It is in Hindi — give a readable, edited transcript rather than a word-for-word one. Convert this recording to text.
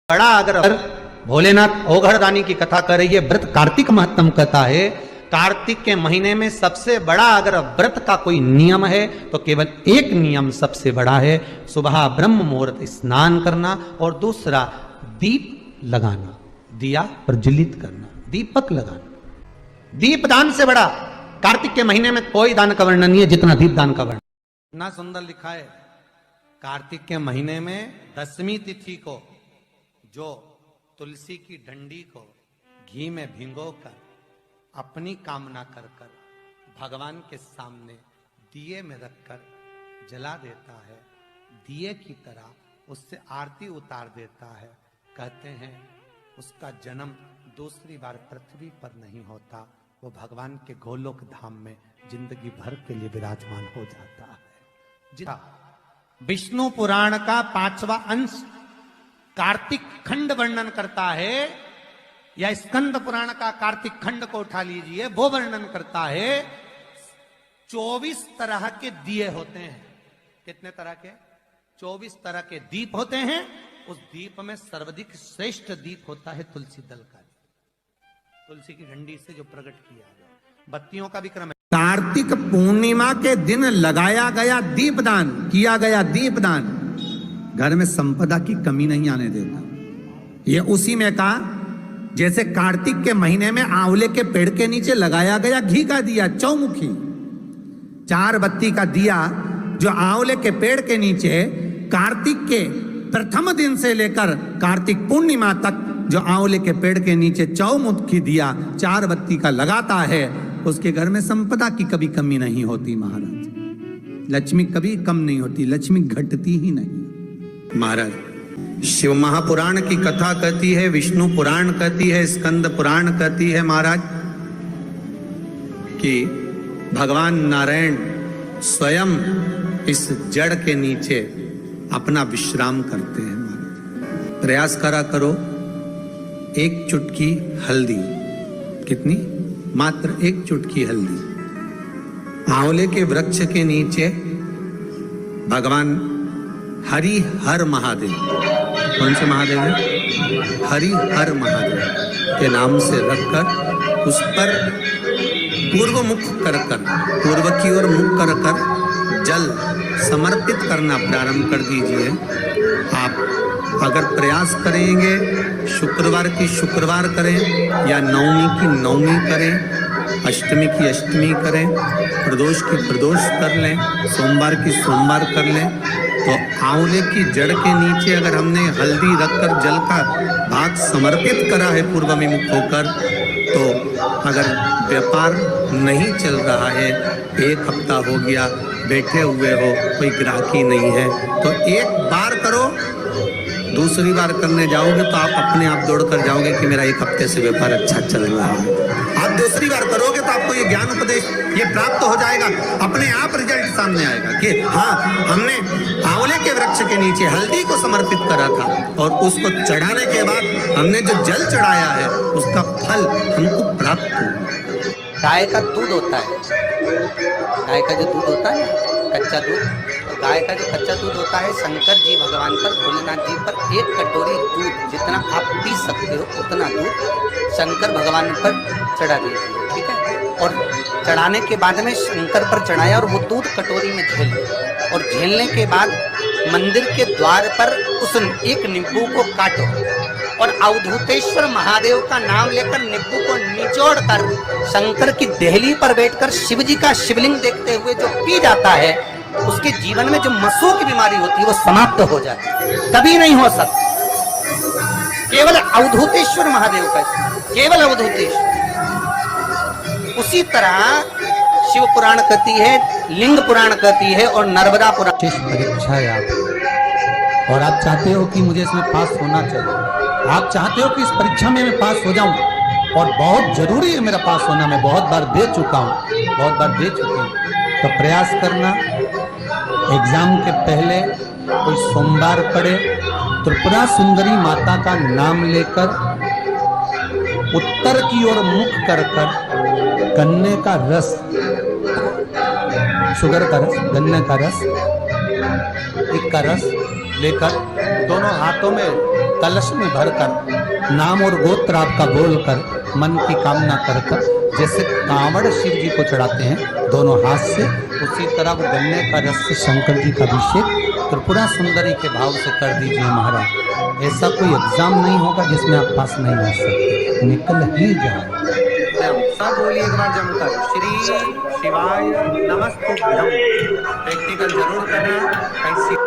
बड़ा अगर भोलेनाथ ओघड़दानी की कथा कर रही है, व्रत कार्तिक महत्तम कथा है। कार्तिक के महीने में सबसे बड़ा अगर व्रत का कोई नियम है तो केवल एक नियम सबसे बड़ा है, सुबह ब्रह्म मुहूर्त स्नान करना और दूसरा दीप लगाना, दिया प्रज्वलित करना, दीपक लगाना। दीप दान से बड़ा कार्तिक के महीने में कोई दान का वर्णन नहीं है जितना दीप दान का वर्णन। इतना सुंदर लिखा है, कार्तिक के महीने में 10वीं तिथि को जो तुलसी की डंडी को घी में भिगोकर अपनी कामना कर कर भगवान के सामने दिए में रखकर जला देता है, दिए की तरह उससे आरती उतार देता है, कहते हैं उसका जन्म दूसरी बार पृथ्वी पर नहीं होता, वो भगवान के गोलोक धाम में जिंदगी भर के लिए विराजमान हो जाता है। विष्णु पुराण का 5वां अंश कार्तिक खंड वर्णन करता है, या स्कंद पुराण का कार्तिक खंड को उठा लीजिए, वो वर्णन करता है 24 तरह के दिए होते हैं। कितने तरह के? 24 तरह के दीप होते हैं। उस दीप में सर्वाधिक श्रेष्ठ दीप होता है तुलसी दल का, तुलसी की डंडी से जो प्रकट किया गया। बत्तियों का भी क्रम है। कार्तिक पूर्णिमा के दिन लगाया गया दीपदान, किया गया दीपदान घर में संपदा की कमी नहीं आने देता। ये उसी में कहा जैसे कार्तिक के महीने में आंवले के पेड़ के नीचे लगाया गया घी का दिया, चौमुखी 4 बत्ती का दिया, जो आंवले के पेड़ के नीचे कार्तिक के प्रथम दिन से लेकर कार्तिक पूर्णिमा तक जो आंवले के पेड़ के नीचे चौमुखी दिया 4 बत्ती का लगाता है, उसके घर में संपदा की कभी कमी नहीं होती महाराज। लक्ष्मी कभी कम नहीं होती, लक्ष्मी घटती ही नहीं महाराज। शिव महापुराण की कथा कहती है, विष्णु पुराण कहती है, स्कंद पुराण कहती है महाराज कि भगवान नारायण स्वयं इस जड़ के नीचे अपना विश्राम करते हैं महाराज। प्रयास करा करो, 1 चुटकी हल्दी, कितनी? मात्र 1 चुटकी हल्दी, आंवले के वृक्ष के नीचे भगवान हरि हर महादेव, कौन से महादेव है? हरि हर महादेव के नाम से रखकर उस पर पूर्व मुख कर कर, पूर्व की ओर मुख कर कर जल समर्पित करना प्रारंभ कर दीजिए। आप अगर प्रयास करेंगे, शुक्रवार की शुक्रवार करें या नवमी की नवमी करें, अष्टमी की अष्टमी करें, प्रदोष की प्रदोष कर लें, सोमवार की सोमवार कर लें, तो आंवले की जड़ के नीचे अगर हमने हल्दी रखकर जल का भाग समर्पित करा है पूर्व में मुख होकर, तो अगर व्यापार नहीं चल रहा है, 1 हफ्ता हो गया बैठे हुए हो, कोई ग्राहकी नहीं है, तो 1 बार करो, दूसरी बार करने जाओगे तो आप अपने आप दौड़ कर जाओगे कि मेरा 1 हफ्ते से व्यापार अच्छा चल रहा है। आप दूसरी बार करोगे तो आपको ये ज्ञान उपदेश ये प्राप्त हो जाएगा, अपने आप रिजल्ट सामने आएगा कि हाँ, हमने आंवले के वृक्ष के नीचे हल्दी को समर्पित करा था और उसको चढ़ाने के बाद हमने जो जल चढ़ाया है उसका फल हमको प्राप्त हुआ। गाय का दूध होता है, गाय का जो दूध होता है कच्चा दूध, गाय का जो कच्चा दूध होता है, शंकर जी भगवान पर, भोलेनाथ जी पर 1 कटोरी दूध, जितना आप पी सकते हो उतना दूध शंकर भगवान पर चढ़ा दीजिए, ठीक है। और चढ़ाने के बाद में शंकर पर चढ़ाया और वो दूध कटोरी में झेल, और झेलने के बाद मंदिर के द्वार पर उस 1 नींबू को काटो और अवधूतेश्वर महादेव का नाम लेकर नींबू को निचोड़ कर शंकर की देहली पर बैठकर शिव जी का शिवलिंग देखते हुए जो पी जाता है, उसके जीवन में जो मसों की बीमारी होती है वो समाप्त हो जाती है, कभी नहीं हो सकती। केवल अवधूतेश्वर महादेव का, केवल अवधूतेश्वर। उसी तरह शिव पुराण कहती है, लिंग पुराण कहती है और नर्मदा पुराण। परीक्षा है आप, और आप चाहते हो कि मुझे इसमें पास होना चाहिए, आप चाहते हो कि इस परीक्षा में मैं पास हो जाऊं, और बहुत जरूरी है मेरा पास होना, मैं बहुत बार दे चुका हूं, बहुत बार दे चुकी हूं, तो प्रयास करना। एग्जाम के पहले कोई सोमवार पड़े, त्रिपुरा सुंदरी माता का नाम लेकर उत्तर की ओर मुख कर कर गन्ने का रस, शुगर का रस, गन्ने का रस, एक का रस लेकर दोनों हाथों में कलश में भरकर नाम और गोत्र आपका बोलकर मन की कामना कर कर जैसे कांवड़ शिव जी को चढ़ाते हैं दोनों हाथ से, उसी तरह वो गन्ने का रस से शंकर जी का अभिषेक त्रिपुरा सुंदरी के भाव से कर दीजिए महाराज। ऐसा कोई एग्जाम नहीं होगा जिसमें आप पास नहीं हो सकते, निकल ही जाओ। सब बोलिए एक बार जमकर श्री शिवाय नमस्तुभ्यम। प्रैक्टिकल जरूर करना।